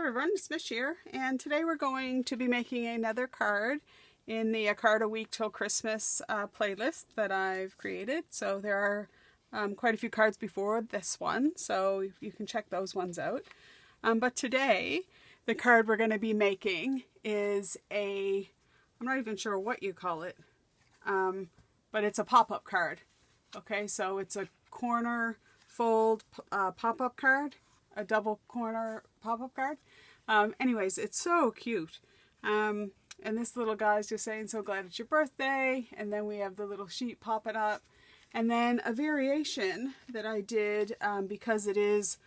everyone, it's Mish here, and today we're going to be making another card in the A Card a Week Till Christmas playlist that I've created. So there are quite a few cards before this one, so you can check those ones out. But today, the card we're going to be making is I'm not even sure what you call it, but it's a pop-up card. Okay, so it's a corner fold pop-up card. A double corner pop-up card. Anyways, it's so cute. And this little guy's just saying, so glad it's your birthday. And then we have the little sheet popping up. And then a variation that I did, because it is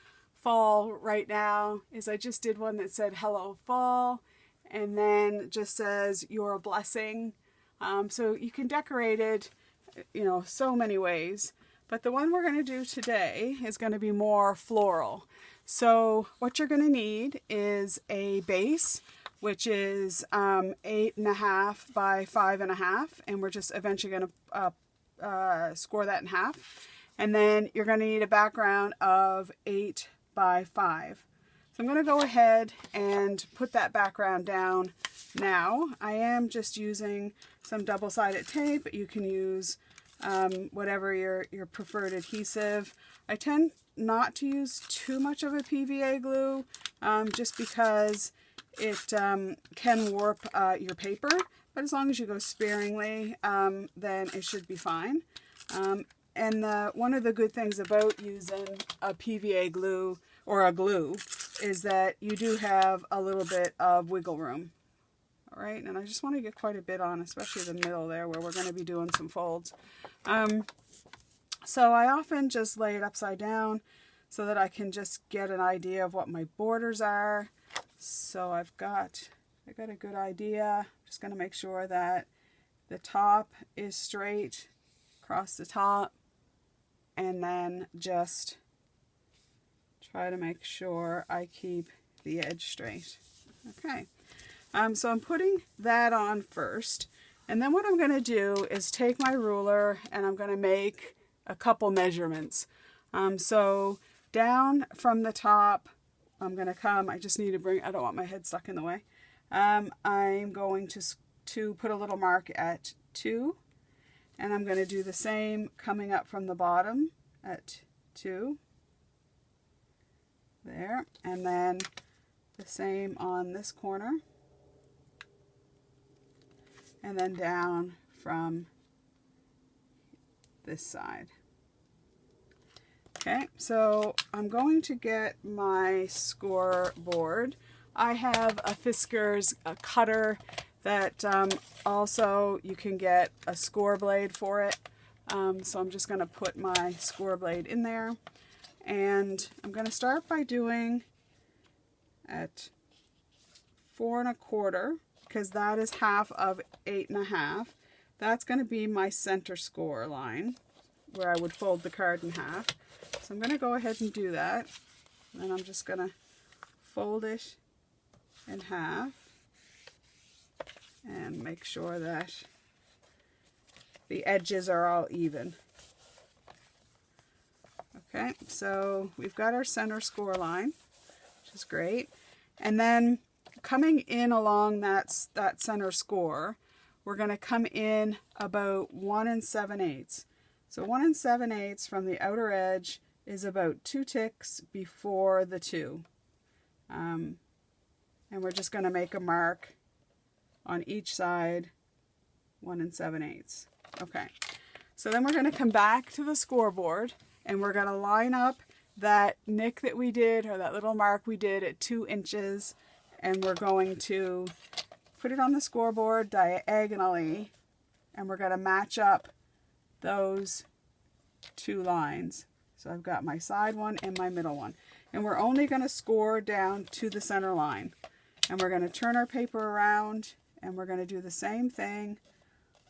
fall right now, is I just did one that said, hello fall. And then just says, you're a blessing. So you can decorate it, so many ways. But the one we're going to do today is going to be more floral. So what you're going to need is a base, which is 8.5 by 5.5, and we're just eventually going to score that in half. And then you're going to need a background of 8 by 5. So I'm going to go ahead and put that background down now. I am just using some double-sided tape, but you can use whatever your preferred adhesive. I tend not to use too much of a PVA glue, just because it can warp your paper, but as long as you go sparingly, then it should be fine. And one of the good things about using a PVA glue or a glue is that you do have a little bit of wiggle room. All right, and I just want to get quite a bit on, especially the middle there where we're going to be doing some folds. So I often just lay it upside down so that I can just get an idea of what my borders are. So I got a good idea. Just going to make sure that the top is straight across the top, and then just try to make sure I keep the edge straight. Okay. So I'm putting that on first, and then what I'm going to do is take my ruler and I'm going to make a couple measurements. So down from the top, I'm going to come, I just need to bring, I don't want my head stuck in the way. I'm going to put a little mark at 2, and I'm going to do the same coming up from the bottom at 2. There, and then the same on this corner. And then down from this side. Okay, so I'm going to get my score board. I have a Fiskars cutter that also you can get a score blade for it. So I'm just going to put my score blade in there. And I'm going to start by doing at 4 1/4. Because that is half of 8.5. That's going to be my center score line, where I would fold the card in half. So I'm going to go ahead and do that. And I'm just going to fold it in half and make sure that the edges are all even. Okay, so we've got our center score line, which is great. And then coming in along that center score, we're going to come in about 1 7/8. So 1 7/8 from the outer edge is about 2 ticks before the 2. And we're just going to make a mark on each side, 1 7/8. Okay, so then we're going to come back to the scoreboard, and we're going to line up that nick that we did, or that little mark we did at 2 inches. And we're going to put it on the scoreboard diagonally, and we're going to match up those 2 lines. So I've got my side one and my middle one. And we're only going to score down to the center line. And we're going to turn our paper around, and we're going to do the same thing,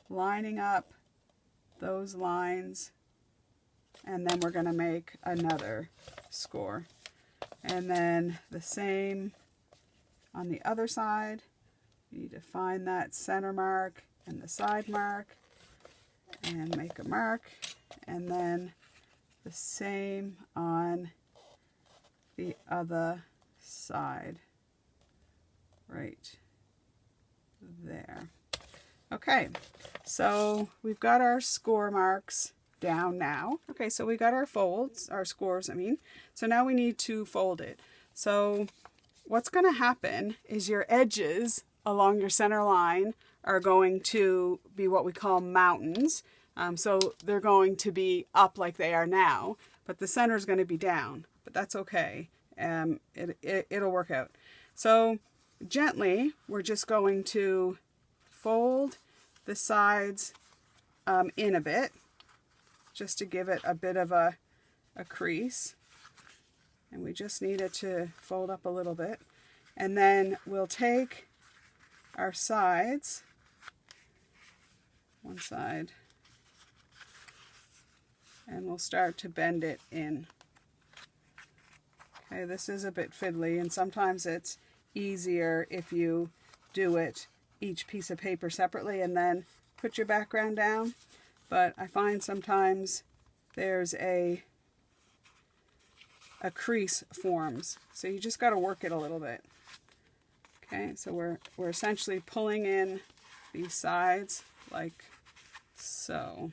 lining up those lines, and then we're going to make another score. And then the same on the other side. You need to find that center mark and the side mark and make a mark, and then the same on the other side. right there. Okay, so we've got our score marks down now. Okay, so we got our folds, our scores, I mean. So now we need to fold it. So what's going to happen is your edges along your center line are going to be what we call mountains. So they're going to be up like they are now, but the center is going to be down, but that's okay. It'll work out. So gently, we're just going to fold the sides in a bit, just to give it a bit of a crease. And we just need it to fold up a little bit. And then we'll take our sides, one side, and we'll start to bend it in. Okay, this is a bit fiddly, and sometimes it's easier if you do it each piece of paper separately and then put your background down. But I find sometimes there's a crease forms, so you just got to work it a little bit. Okay, so we're essentially pulling in these sides like so,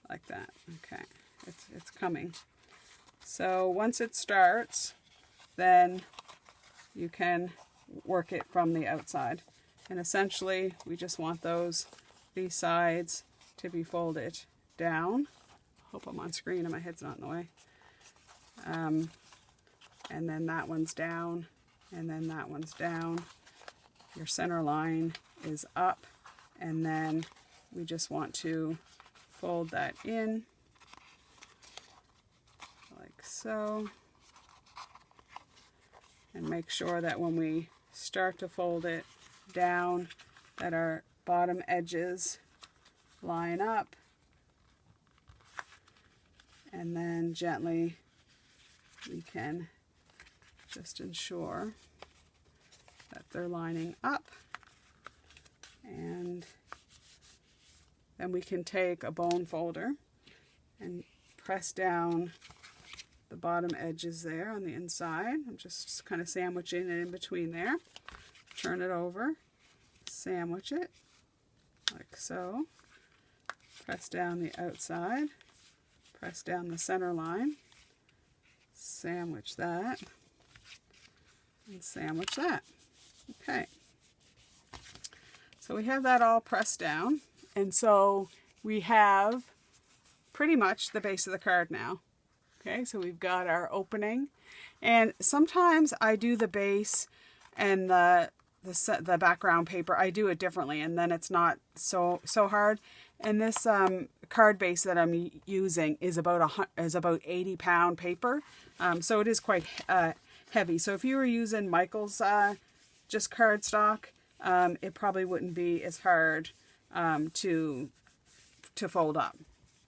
like that. Okay, it's coming. So once it starts, then you can work it from the outside. And essentially, we just want these sides to be folded down. Hope I'm on screen and my head's not in the way. And then that one's down, and then that one's down. Your center line is up, and then we just want to fold that in like so. And make sure that when we start to fold it down, that our bottom edges line up. And then gently we can just ensure that they're lining up. And then we can take a bone folder and press down the bottom edges there on the inside. I'm just kind of sandwiching it in between there. Turn it over, sandwich it like so. Press down the outside, press down the center line, sandwich that, and sandwich that. Okay. So we have that all pressed down, and so we have pretty much the base of the card now. Okay, so we've got our opening, and sometimes I do the base and the background paper. I do it differently, and then it's not so hard. And this card base that I'm using is about 80-pound paper, so it is quite heavy. So if you were using Michael's just cardstock, it probably wouldn't be as hard to fold up.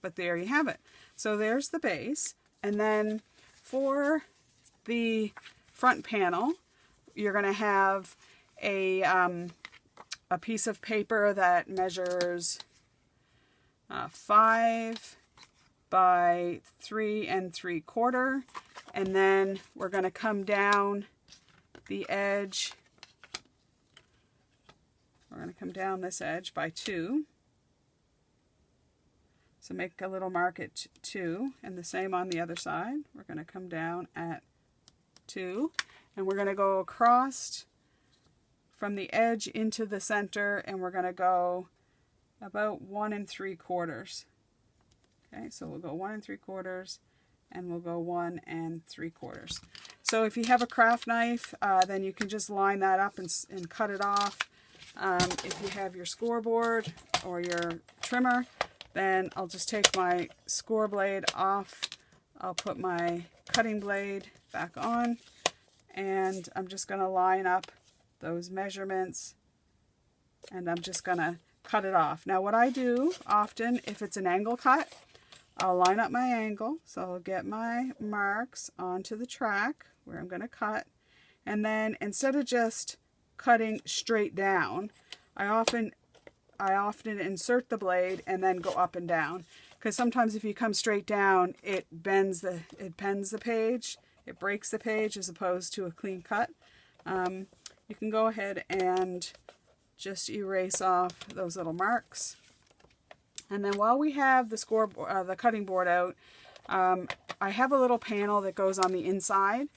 But there you have it. So there's the base. And then for the front panel, you're going to have a piece of paper that measures 5 by 3 3/4, and then we're going to come down the edge. We're going to come down this edge by 2. So make a little mark at 2, and the same on the other side. We're going to come down at 2, and we're going to go across from the edge into the center, and we're going to go about 1 3/4. Okay, so we'll go 1 3/4, and we'll go 1 3/4. So if you have a craft knife, then you can just line that up and cut it off. If you have your scoreboard or your trimmer, then I'll just take my score blade off. I'll put my cutting blade back on, and I'm just going to line up those measurements, and I'm just going to cut it off. Now what I do often, if it's an angle cut, I'll line up my angle, so I'll get my marks onto the track where I'm going to cut, and then instead of just cutting straight down, I often insert the blade and then go up and down, because sometimes if you come straight down, it bends the page, it breaks the page as opposed to a clean cut. you can go ahead and just erase off those little marks. And then while we have the cutting board out, I have a little panel that goes on the inside.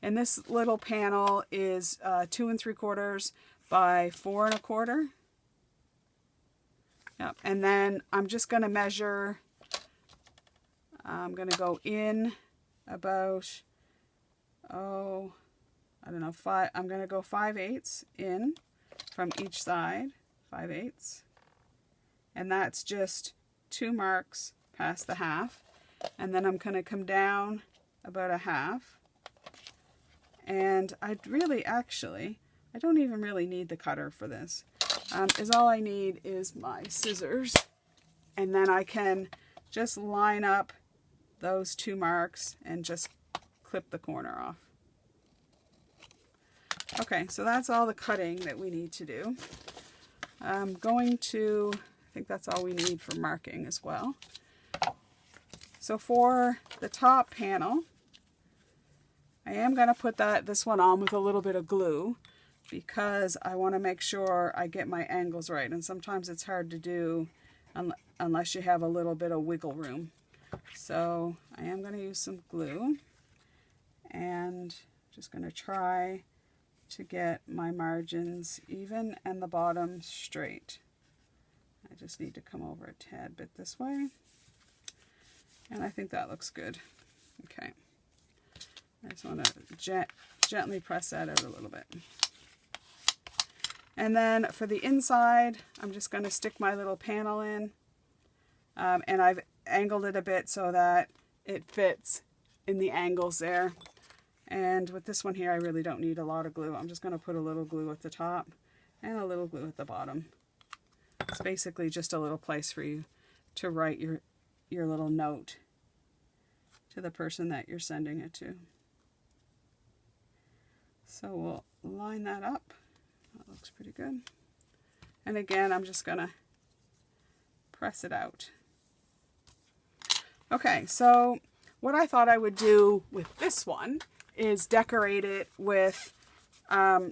And this little panel is 2 3/4 by 4 1/4. Yep. And then I'm just going to measure, I'm going to go in about, I don't know, I'm going to go 5/8 in from each side, 5/8. And that's just 2 marks past the half. And then I'm going to come down about a half. And I don't even really need the cutter for this. All I need is my scissors. And then I can just line up those 2 marks and just clip the corner off. Okay, so that's all the cutting that we need to do. I think that's all we need for marking as well. So for the top panel, I am going to put this one on with a little bit of glue because I want to make sure I get my angles right. And sometimes it's hard to do unless you have a little bit of wiggle room. So I am going to use some glue and just going to try to get my margins even and the bottom straight. I just need to come over a tad bit this way. And I think that looks good. Okay. I just want to gently press that out a little bit. And then for the inside, I'm just going to stick my little panel in. And I've angled it a bit so that it fits in the angles there. And with this one here, I really don't need a lot of glue. I'm just going to put a little glue at the top and a little glue at the bottom. It's basically just a little place for you to write your little note to the person that you're sending it to. So we'll line that up. That looks pretty good. And again, I'm just going to press it out. Okay, so what I thought I would do with this one is decorate it with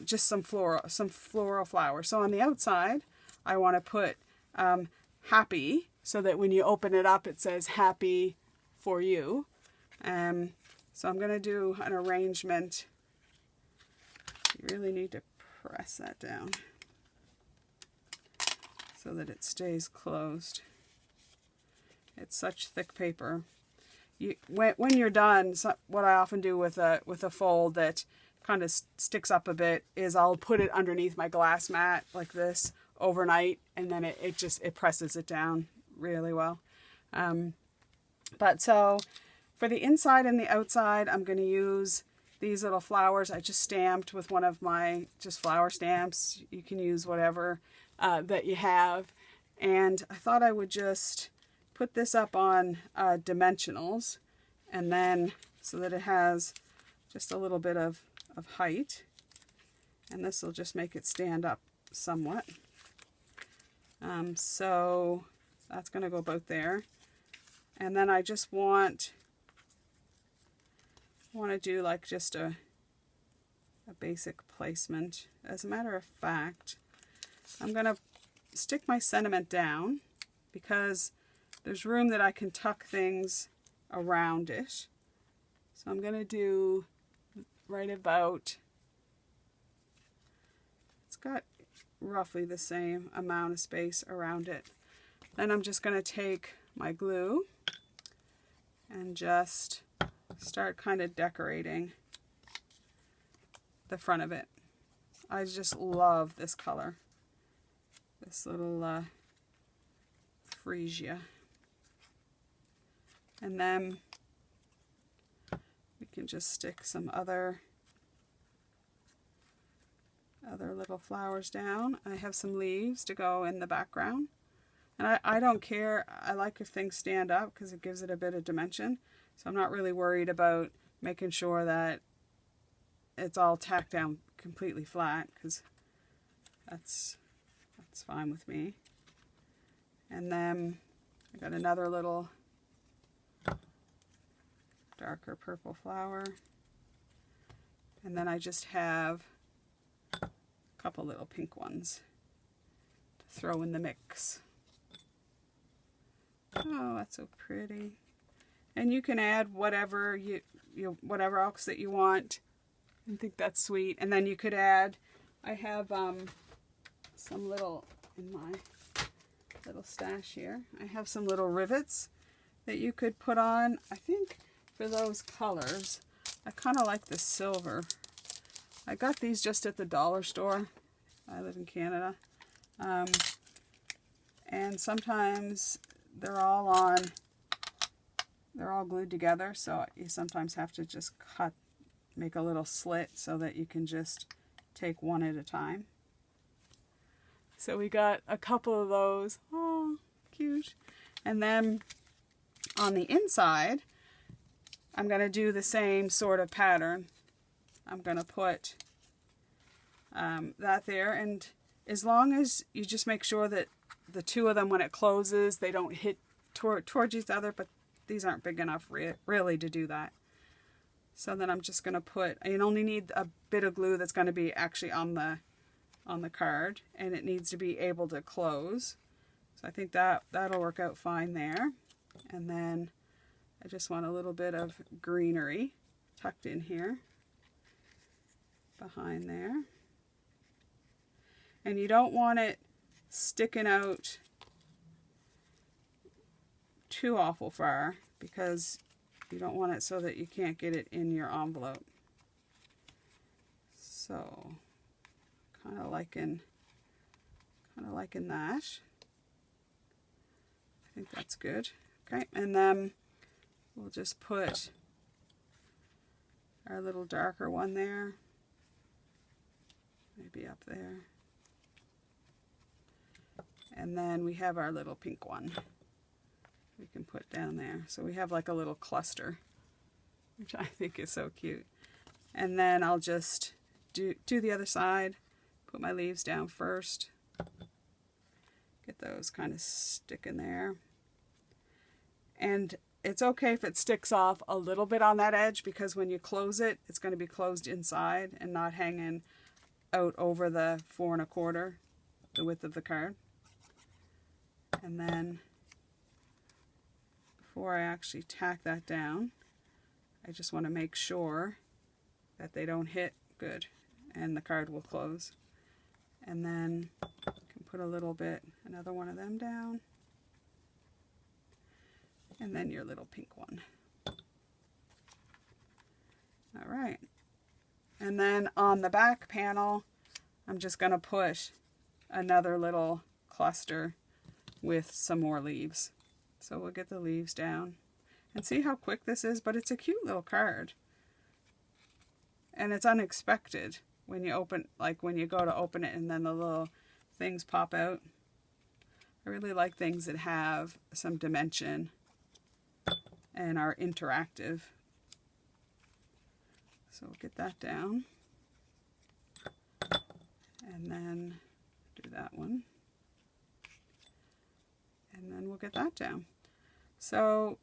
just some floral flowers. So on the outside, I want to put happy, so that when you open it up, it says happy for you. So I'm going to do an arrangement. You really need to press that down so that it stays closed. It's such thick paper. When you're done, what I often do with a fold that kind of sticks up a bit is I'll put it underneath my glass mat like this overnight, and then it presses it down really well. But so for the inside and the outside, I'm going to use these little flowers I just stamped with one of my just flower stamps. You can use whatever that you have. And I thought I would just put this up on dimensionals, and then so that it has just a little bit of height, and this will just make it stand up somewhat. So that's going to go about there. And then I just want to do like just a basic placement. As a matter of fact, I'm going to stick my sentiment down because there's room that I can tuck things around it. So I'm going to do right about, it's got roughly the same amount of space around it. Then I'm just going to take my glue and just start kind of decorating the front of it. I just love this color, this little freesia. And then we can just stick some other little flowers down. I have some leaves to go in the background. And I don't care. I like if things stand up because it gives it a bit of dimension. So I'm not really worried about making sure that it's all tacked down completely flat, because that's fine with me. And then I got another little darker purple flower. And then I just have a couple little pink ones to throw in the mix. Oh, that's so pretty. And you can add whatever whatever else that you want. I think that's sweet. And then you could add, I have some little, in my little stash here, I have some little rivets that you could put on. I think for those colors, I kind of like the silver. I got these just at the dollar store. I live in Canada. And sometimes they're all glued together, so you sometimes have to just make a little slit so that you can just take one at a time. So we got a couple of those. Oh, cute. And then on the inside, I'm going to do the same sort of pattern. I'm going to put that there, and as long as you just make sure that the two of them, when it closes, they don't hit towards each other, but these aren't big enough really to do that. So then I'm just going to put, you only need a bit of glue that's going to be actually on the card, and it needs to be able to close. So I think that'll work out fine there. And then I just want a little bit of greenery tucked in here behind there. And you don't want it sticking out too awful far, because you don't want it so that you can't get it in your envelope. So kind of liking that. I think that's good. Okay, and then we'll just put our little darker one there, maybe up there. And then we have our little pink one we can put down there. So we have like a little cluster, which I think is so cute. And then I'll just do the other side, put my leaves down first, get those kind of sticking there. And it's okay if it sticks off a little bit on that edge, because when you close it, it's going to be closed inside and not hanging out over the 4 1/4, the width of the card. And then before I actually tack that down, I just want to make sure that they don't hit good, and the card will close. And then you can put a little bit, another one of them down, and then your little pink one. All right. And then on the back panel, I'm just going to put another little cluster with some more leaves. So we'll get the leaves down and see how quick this is, but it's a cute little card. And it's unexpected when you open, like when you go to open it and then the little things pop out. I really like things that have some dimension and are interactive. So we'll get that down. And then do that one. And then we'll get that down. So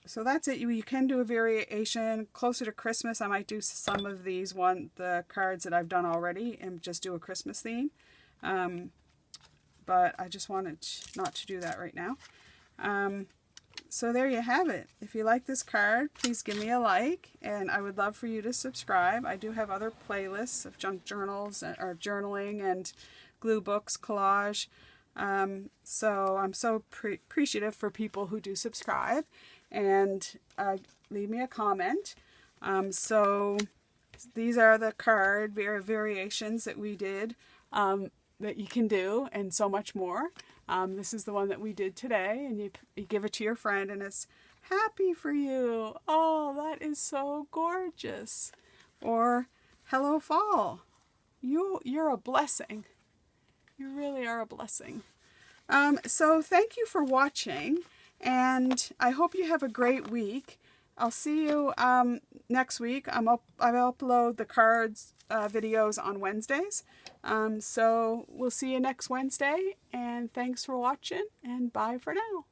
that's it. You can do a variation closer to Christmas. I might do some of these the cards that I've done already and just do a Christmas theme. But I just wanted not to do that right now. So there you have it. If you like this card, please give me a like, and I would love for you to subscribe. I do have other playlists of junk journals or journaling and glue books, collage. So I'm so appreciative for people who do subscribe and leave me a comment. So these are the card variations that we did, that you can do, and so much more. This is the one that we did today, and you give it to your friend, and it's happy for you. Oh, that is so gorgeous. Or hello fall. You're a blessing. You really are a blessing. So thank you for watching, and I hope you have a great week. I'll see you next week. I upload the cards videos on Wednesdays. So we'll see you next Wednesday, and thanks for watching, and bye for now.